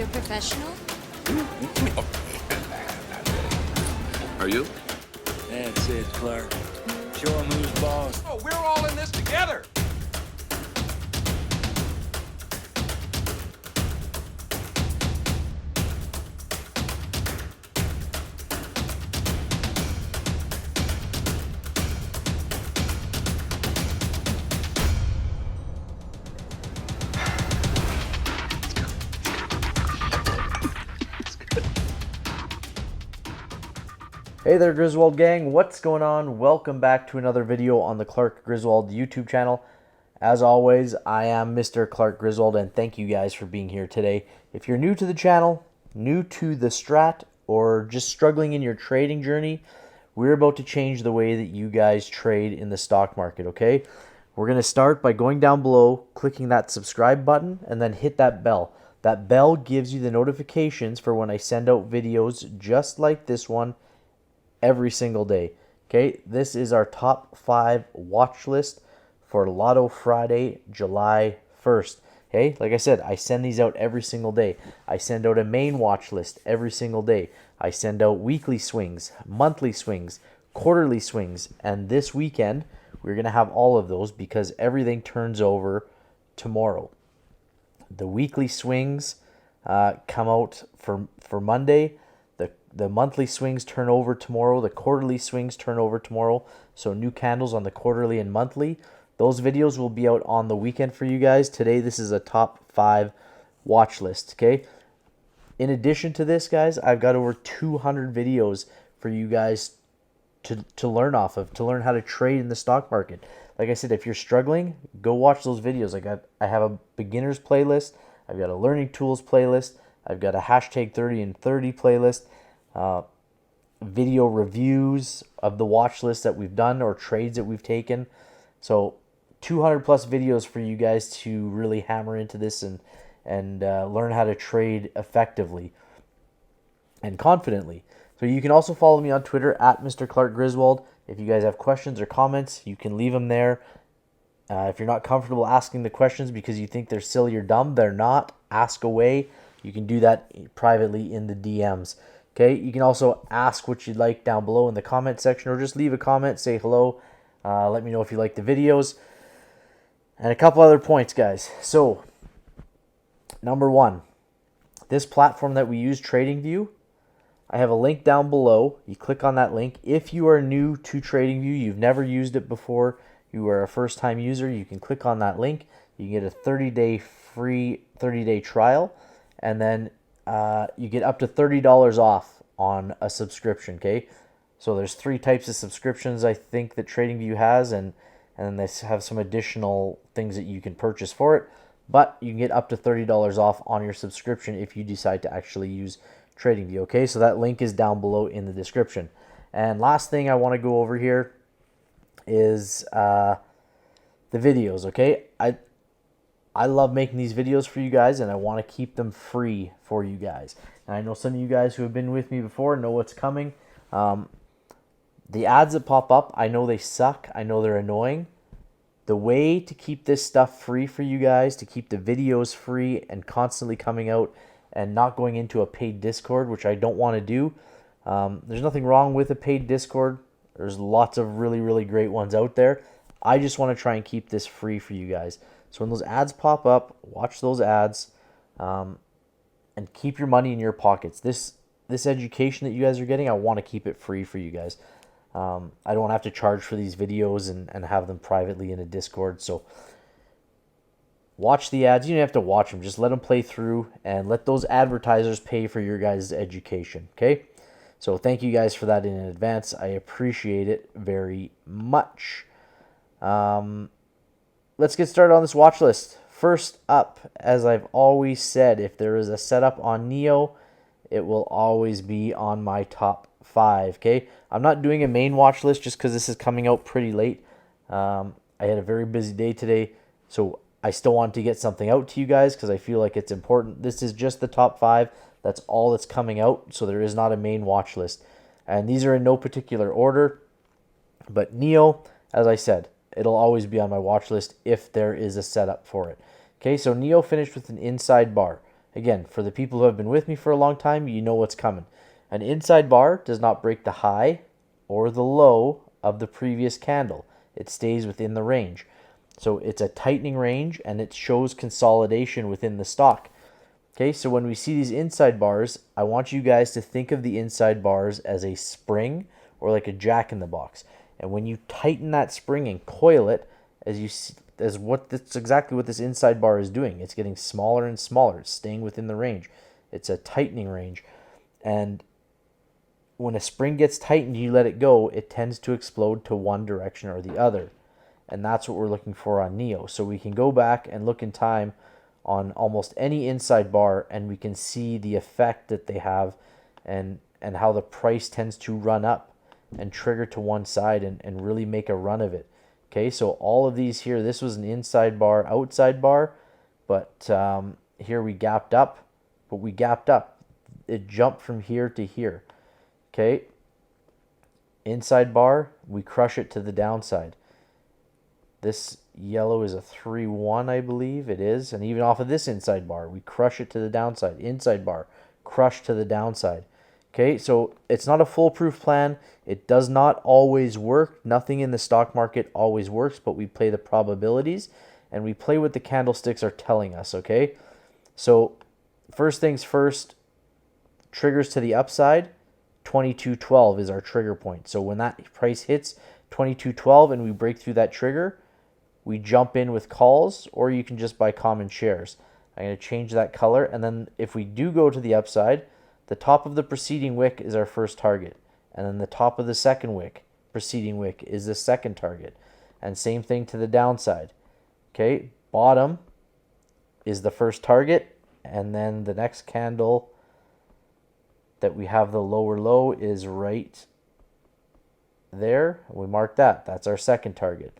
you're a professional? Are you? That's it, Clark. Show him who's boss. Oh, we're all in this together. Hey there, Griswold gang, what's going on? Welcome back to another video on the Clark Griswold YouTube channel. As always, I am Mr. Clark Griswold, and thank you guys for being here today. If you're new to the channel, new to the Strat, or just struggling in your trading journey, we're about to change the way that you guys trade in the stock market, okay? We're going to start by going down below, clicking that subscribe button, and then hit that bell. That bell gives you the notifications for when I send out videos just like this one every single day. Okay, this is our top 5 watch list for Lotto Friday, July 1st. Okay, like I said, I send these out every single day. I send out a main watch list every single day. I send out weekly swings, monthly swings, quarterly swings, and this weekend we're going to have all of those because everything turns over tomorrow. The weekly swings come out for Monday. The monthly swings turn over tomorrow. The quarterly swings turn over tomorrow. So new candles on the quarterly and monthly. Those videos will be out on the weekend for you guys. Today, this is a top 5 watch list, okay? In addition to this, guys, I've got over 200 videos for you guys to learn off of, to learn how to trade in the stock market. Like I said, if you're struggling, go watch those videos. I have a beginners playlist. I've got a learning tools playlist. I've got a hashtag 30 and 30 playlist. Video reviews of the watch list that we've done or trades that we've taken. So 200 plus videos for you guys to really hammer into this and learn how to trade effectively and confidently. So you can also follow me on Twitter at Mr. Clark Griswold. If you guys have questions or comments, you can leave them there. If you're not comfortable asking the questions because you think they're silly or dumb, they're not. Ask away. You can do that privately in the DMs. Okay, you can also ask what you'd like down below in the comment section, or just leave a comment, say hello, let me know if you like the videos. And a couple other points, guys. So, number 1, this platform that we use, TradingView, I have a link down below. You click on that link. If you are new to TradingView, you've never used it before, you are a first-time user, you can click on that link. You get a 30-day free 30-day trial, and then you get up to $30 off on a subscription, okay? So there's 3 types of subscriptions I think that TradingView has, and they have some additional things that you can purchase for it. But you can get up to $30 off on your subscription if you decide to actually use TradingView, okay? So that link is down below in the description. And last thing I want to go over here is the videos, okay? I love making these videos for you guys, and I want to keep them free for you guys. And I know some of you guys who have been with me before know what's coming. The ads that pop up, I know they suck. I know they're annoying. The way to keep this stuff free for you guys, to keep the videos free and constantly coming out and not going into a paid Discord, which I don't want to do. There's nothing wrong with a paid Discord. There's lots of really, really great ones out there. I just want to try and keep this free for you guys. So when those ads pop up, watch those ads, and keep your money in your pockets. This education that you guys are getting, I want to keep it free for you guys. I don't have to charge for these videos and have them privately in a Discord. So watch the ads. You don't have to watch them. Just let them play through and let those advertisers pay for your guys' education, okay? So thank you guys for that in advance. I appreciate it very much. Let's get started on this watch list. First up, as I've always said, if there is a setup on Neo, it will always be on my top 5, okay? I'm not doing a main watch list just because this is coming out pretty late. I had a very busy day today, so I still want to get something out to you guys because I feel like it's important. This is just the top 5. That's all that's coming out, so there is not a main watch list. And these are in no particular order, but Neo, as I said, it'll always be on my watch list if there is a setup for it. Okay, so Neo finished with an inside bar. Again, for the people who have been with me for a long time, you know what's coming. An inside bar does not break the high or the low of the previous candle. It stays within the range. So it's a tightening range, and it shows consolidation within the stock. Okay, so when we see these inside bars, I want you guys to think of the inside bars as a spring or like a jack in the box. And when you tighten that spring and coil it, as you see, that's exactly what this inside bar is doing. It's getting smaller and smaller. It's staying within the range. It's a tightening range. And when a spring gets tightened, you let it go, it tends to explode to one direction or the other. And that's what we're looking for on NEO. So we can go back and look in time on almost any inside bar, and we can see the effect that they have, and how the price tends to run up and trigger to one side and really make a run of it. Okay, so all of these here, this was an inside bar, outside bar, but here we gapped up, It jumped from here to here. Okay, inside bar, we crush it to the downside. This yellow is a 3-1, I believe it is. And even off of this inside bar, we crush it to the downside. Inside bar, crush to the downside. Okay, so it's not a foolproof plan. It does not always work. Nothing in the stock market always works, but we play the probabilities and we play what the candlesticks are telling us, okay? So first things first, triggers to the upside, 22.12 is our trigger point. So when that price hits 22.12 and we break through that trigger, we jump in with calls, or you can just buy common shares. I'm going to change that color, and then if we do go to the upside, the top of the preceding wick is our first target, and then the top of the second wick, preceding wick, is the second target, and same thing to the downside. Okay, bottom is the first target, and then the next candle that we have the lower low is right there. We mark that. That's our second target,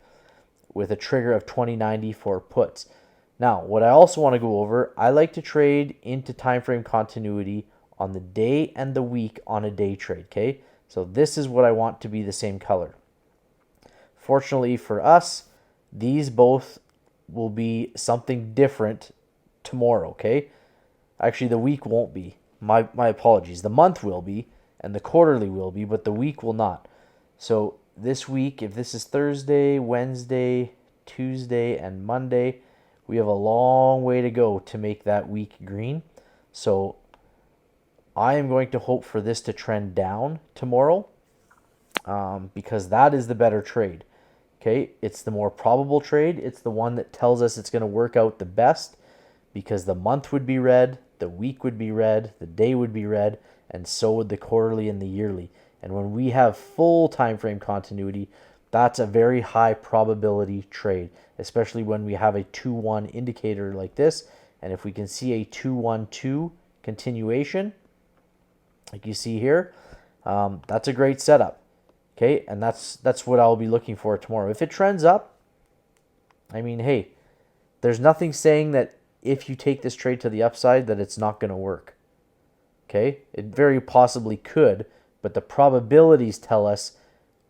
with a trigger of 2090 for puts. Now, what I also want to go over, I like to trade into time frame continuity on the day and the week on a day trade, okay? So this is what I want to be the same color. Fortunately for us, these both will be something different tomorrow, okay? Actually, the week won't be. My apologies. The month will be, and the quarterly will be, but the week will not. So this week, if this is Thursday, Wednesday, Tuesday, and Monday, we have a long way to go to make that week green. So I am going to hope for this to trend down tomorrow, because that is the better trade. Okay, it's the more probable trade. It's the one that tells us it's going to work out the best, because the month would be red, the week would be red, the day would be red, and so would the quarterly and the yearly. And when we have full time frame continuity, that's a very high probability trade, especially when we have a 2-1 indicator like this. And if we can see a 2-1-2 continuation, like you see here, that's a great setup. Okay, and that's what I'll be looking for tomorrow. If it trends up, I mean, hey, there's nothing saying that if you take this trade to the upside that it's not going to work. Okay, it very possibly could, but the probabilities tell us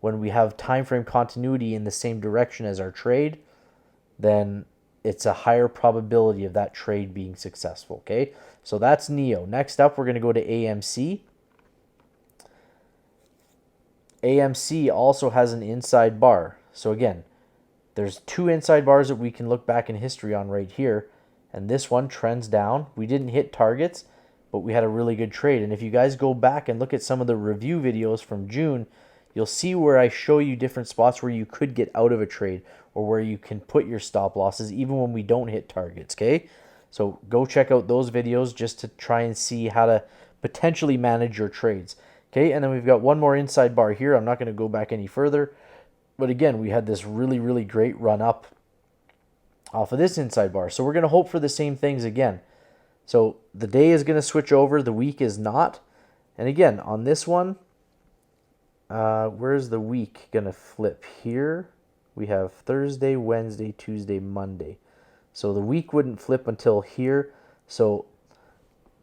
when we have time frame continuity in the same direction as our trade, then it's a higher probability of that trade being successful. Okay, so that's NEO. Next up, we're going to go to AMC. AMC also has an inside bar. So again, there's two inside bars that we can look back in history on right here. And this one trends down. We didn't hit targets, but we had a really good trade. And if you guys go back and look at some of the review videos from June, you'll see where I show you different spots where you could get out of a trade, or where you can put your stop losses even when we don't hit targets, okay? So go check out those videos just to try and see how to potentially manage your trades. Okay, and then we've got one more inside bar here. I'm not going to go back any further. But again, we had this really, really great run up off of this inside bar. So we're going to hope for the same things again. So the day is going to switch over. The week is not. And again, on this one, where's the week going to flip? Here we have Thursday, Wednesday, Tuesday, Monday. So the week wouldn't flip until here. So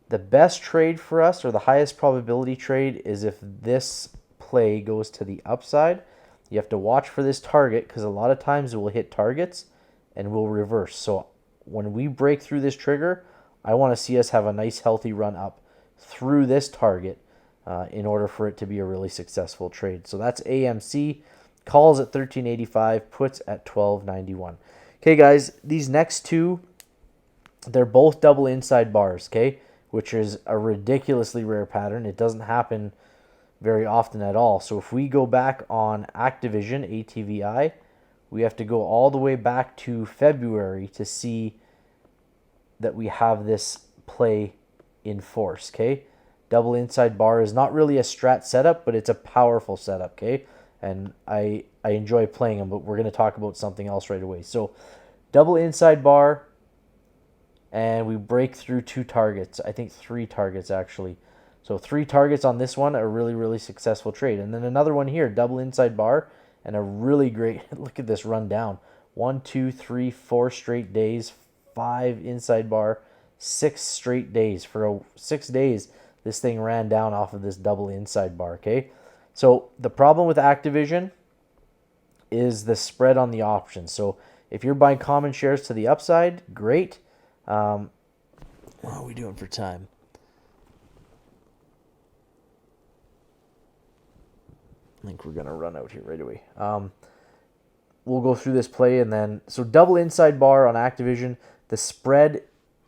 the best trade for us, or the highest probability trade, is if this play goes to the upside. You have to watch for this target, because a lot of times it will hit targets and will reverse. So when we break through this trigger, I want to see us have a nice healthy run up through this target in order for it to be a really successful trade. So that's AMC. Calls at 13.85, puts at 12.91. Okay, guys, these next two, they're both double inside bars, okay, which is a ridiculously rare pattern. It doesn't happen very often at all. So if we go back on Activision, ATVI, we have to go all the way back to February to see that we have this play in force, okay? Double inside bar is not really a strat setup, but it's a powerful setup, okay? And I enjoy playing them, but we're going to talk about something else right away. So double inside bar, and we break through 2 targets. I think 3 targets, actually. So 3 targets on this one, a really, really successful trade. And then another one here, double inside bar, and a really great, look at this run down. 1, 2, 3, 4 straight days, 5 inside bar, 6 straight days. For 6 days, this thing ran down off of this double inside bar, okay? So the problem with Activision is the spread on the options. So if you're buying common shares to the upside, great. What are we doing for time? I think we're going to run out here right away. We'll go through this play and then... So double inside bar on Activision. The spread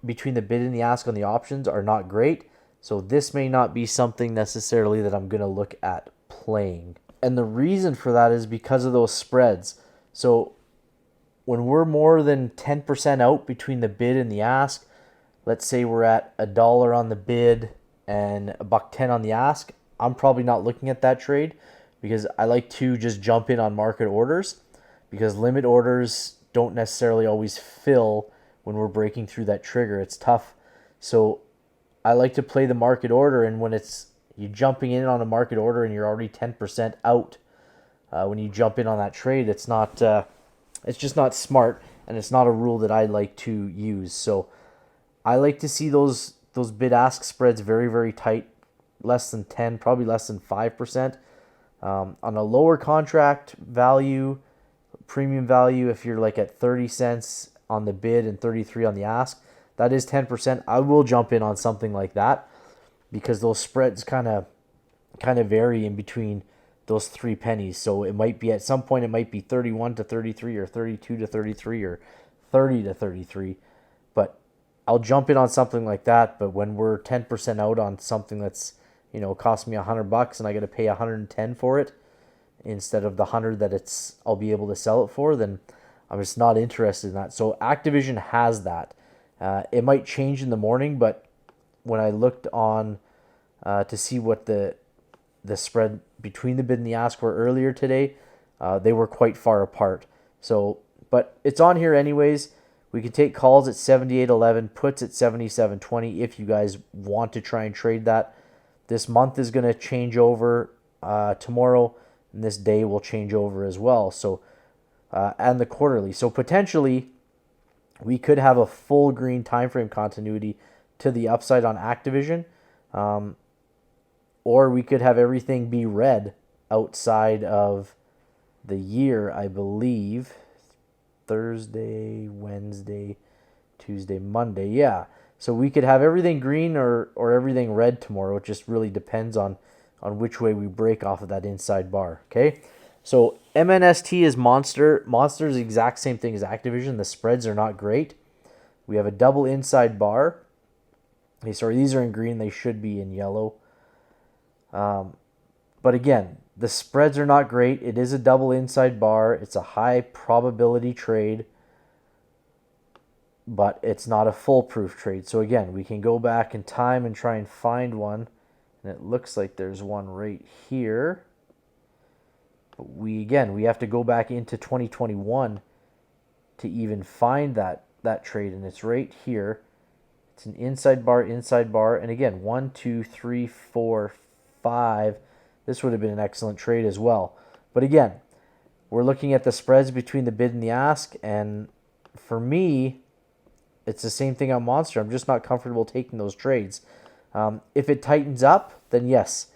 between the bid and the ask on the options are not great. So this may not be something necessarily that I'm going to look at playing. And the reason for that is because of those spreads. So when we're more than 10% out between the bid and the ask, let's say we're at $1 on the bid and $1.10 on the ask, I'm probably not looking at that trade because I like to just jump in on market orders because limit orders don't necessarily always fill when we're breaking through that trigger. It's tough. So I like to play the market order, and when it's you jumping in on a market order and you're already 10% out when you jump in on that trade, it's not it's just not smart, and it's not a rule that I like to use. So I like to see those bid ask spreads very, very tight, less than 10, probably less than 5%. On a lower contract value, premium value, if you're like at 30 cents on the bid and 33 on the ask, that is 10%. I will jump in on something like that because those spreads kind of vary in between those 3 pennies. So it might be at some point it might be 31 to 33 or 32 to 33 or 30 to 33. But I'll jump in on something like that. But when we're 10% out on something that's, cost me $100 and I got to pay 110 for it instead of the 100 that I'll be able to sell it for, then I'm just not interested in that. So Activision has that. It might change in the morning, but when I looked on to see what the spread between the bid and the ask were earlier today, they were quite far apart. So, but it's on here anyways. We can take calls at 78.11, puts at 77.20 if you guys want to try and trade that. This month is going to change over tomorrow, and this day will change over as well. So, and the quarterly. So potentially, we could have a full green time frame continuity to the upside on Activision, or we could have everything be red outside of the year, I believe. Thursday, Wednesday, Tuesday, Monday. Yeah. So we could have everything green or everything red tomorrow. It just really depends on which way we break off of that inside bar. Okay. So MNST is Monster. Monster is the exact same thing as Activision. The spreads are not great. We have a double inside bar. Okay, sorry, these are in green. They should be in yellow. But again, the spreads are not great. It is a double inside bar. It's a high probability trade, but it's not a foolproof trade. So again, we can go back in time and try and find one. And it looks like there's one right here. But we have to go back into 2021 to even find that trade. And it's right here. It's an inside bar. And again, 1, 2, 3, 4, 5. This would have been an excellent trade as well. But again, we're looking at the spreads between the bid and the ask. And for me, it's the same thing on Monster. I'm just not comfortable taking those trades. If it tightens up, then yes,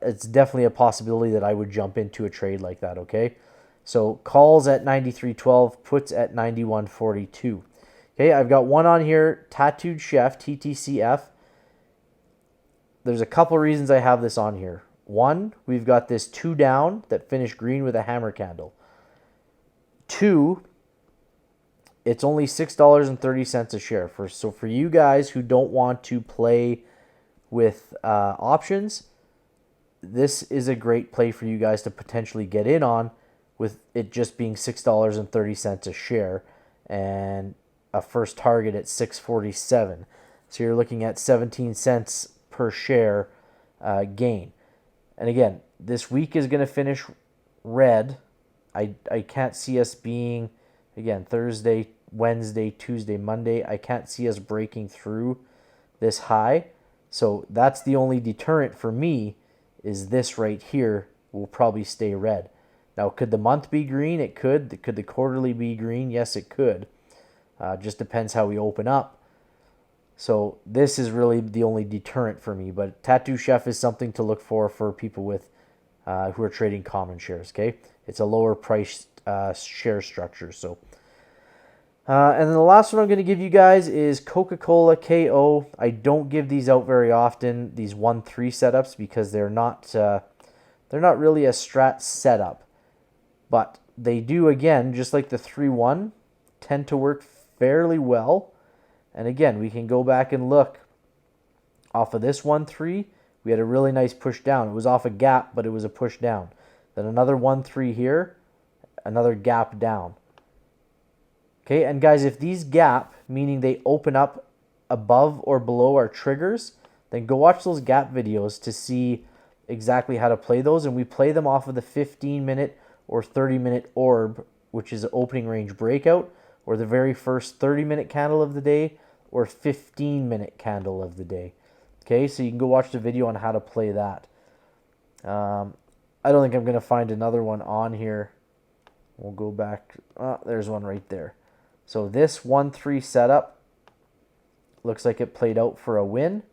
it's definitely a possibility that I would jump into a trade like that, okay? So calls at 93.12, puts at 91.42. Okay, I've got one on here, Tattooed Chef, TTCF. There's a couple reasons I have this on here. One, we've got this 2 down that finished green with a hammer candle. 2, it's only $6.30 a share. So for you guys who don't want to play with options, this is a great play for you guys to potentially get in on, with it just being $6.30 a share and a first target at 647. So you're looking at 17 cents per share gain. And again, this week is going to finish red. I can't see us being, again, Thursday, Wednesday, Tuesday, Monday. I can't see us breaking through this high. So that's the only deterrent for me, is this right here will probably stay red. Now, could the month be green? It could. Could the quarterly be green? Yes, it could. Just depends how we open up. So this is really the only deterrent for me. But Tattoo Chef is something to look for people with who are trading common shares. Okay, it's a lower priced share structure. So, and then the last one I'm going to give you guys is Coca-Cola KO. I don't give these out very often, these 1-3 setups, because they're not really a strat setup. But they do, again, just like the 3-1, tend to work fairly well. And again, we can go back and look. Off of this 1-3, we had a really nice push down. It was off a gap, but it was a push down. Then another 1-3 here, another gap down. Okay, and guys, if these gap, meaning they open up above or below our triggers, then go watch those gap videos to see exactly how to play those. And we play them off of the 15-minute or 30-minute orb, which is an opening range breakout, or the very first 30-minute candle of the day, or 15-minute candle of the day. Okay, so you can go watch the video on how to play that. I don't think I'm going to find another one on here. We'll go back. Oh, there's one right there. So this 1-3 setup looks like it played out for a win.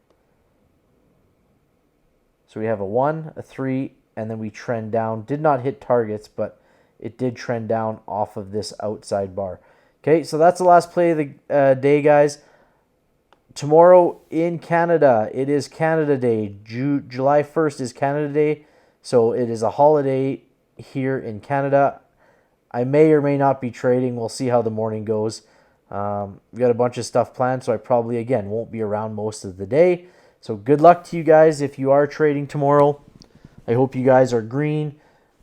So we have a 1, a 3, and then we trend down. Did not hit targets, but it did trend down off of this outside bar. Okay, so that's the last play of the day, guys. Tomorrow in Canada, it is Canada Day. July 1st is Canada Day, so it is a holiday here in Canada. I may or may not be trading. We'll see how the morning goes. We've got a bunch of stuff planned, so I probably, again, won't be around most of the day. So good luck to you guys if you are trading tomorrow. I hope you guys are green.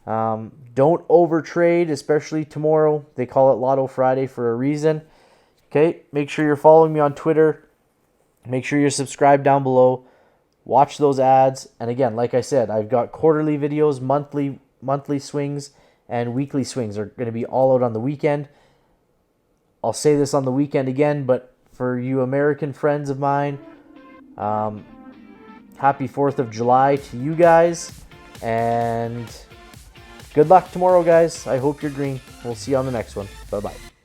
Don't overtrade, especially tomorrow. They call it Lotto Friday for a reason. Okay, make sure you're following me on Twitter. Make sure you're subscribed down below. Watch those ads. And again, like I said, I've got quarterly videos, monthly swings, and weekly swings are going to be all out on the weekend. I'll say this on the weekend again, but for you American friends of mine, happy 4th of July to you guys. And good luck tomorrow, guys. I hope you're green. We'll see you on the next one. Bye-bye.